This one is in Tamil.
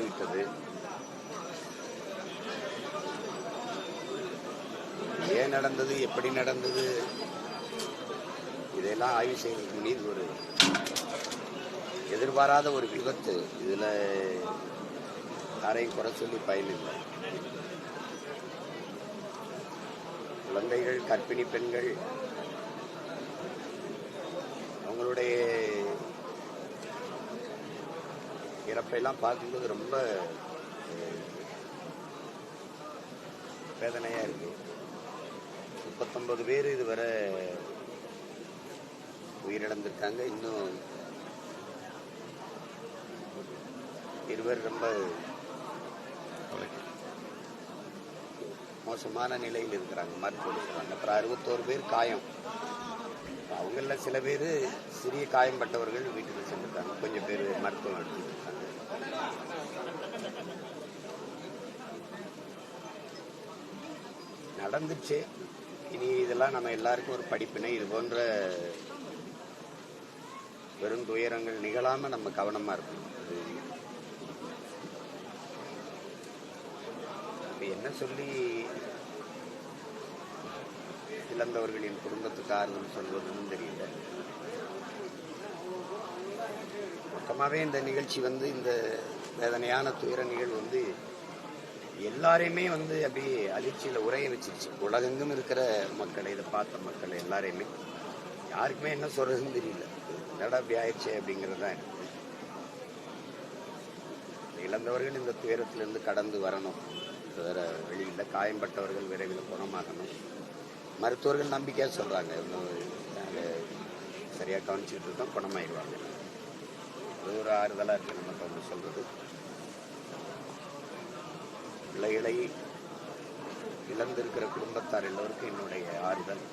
விட்டது. ஏன் நடந்தது, எப்படி நடந்தது, இதெல்லாம் ஆய்வு செய்வதற்கு முன் ஒரு எதிர்பாராத ஒரு விபத்து. இதில் யாரையும் குறை சொல்லி பயனில்லை. குழந்தைகள், கர்ப்பிணி பெண்கள், அவங்களுடைய இறப்பையெல்லாம் பார்க்கும்போது ரொம்ப வேதனையாக இருக்கு. 39 பேர் இதுவரை உயிரிழந்திருக்காங்க. இன்னும் 2 ரொம்ப மோசமான நிலையில் இருக்கிறாங்க, மருத்துவர்கள் சொல்றாங்க. அப்புறம் 61 பேர் காயம். அவங்கள சில பேர் சிறிய காயம்பட்டவர்கள் வீட்டுக்கு சென்றிருக்காங்க, கொஞ்சம் பேர் மருத்துவம் எடுத்துட்டு இருக்காங்க. நடந்துச்சு. இனி இதெல்லாம் நம்ம எல்லாருக்கும் ஒரு படிப்பினை. இது போன்ற வெறும் துயரங்கள் நிகழாம நம்ம கவனமா இருக்கணும். என்ன சொல்லி இழந்தவர்களின் குடும்பத்துக்கு ஆறுதல் சொல்வதுன்னு தெரியல. மொத்தமாகவே இந்த நிகழ்ச்சி இந்த வேதனையான துயர நிகழ்வு எல்லாரையுமே அப்படியே அதிர்ச்சியில் உரைய வச்சிருச்சு. உலகெங்கும் இருக்கிற மக்களை, இதை பார்த்த மக்கள் எல்லாரையுமே, யாருக்குமே என்ன சொல்றதுன்னு தெரியல. என்னடா அப்படி ஆயிடுச்சு அப்படிங்கிறது தான் இருக்கு. இழந்தவர்கள் இந்த துயரத்திலிருந்து கடந்து வரணும், வேற வெளியில். காயம்பட்டவர்கள் விரைவில் குணமாகணும். மருத்துவர்கள் நம்பிக்கையாக சொல்றாங்க, நாங்கள் சரியாக கவனிச்சுட்டு இருக்கோம், குணமாயிடுவாங்க. அது ஒரு ஆறுதலாக இருக்கு நமக்கு அவங்க சொல்றது. பிள்ளைகளை இழந்திருக்கிற குடும்பத்தார் எல்லோருக்கும் என்னுடைய ஆறுதல்.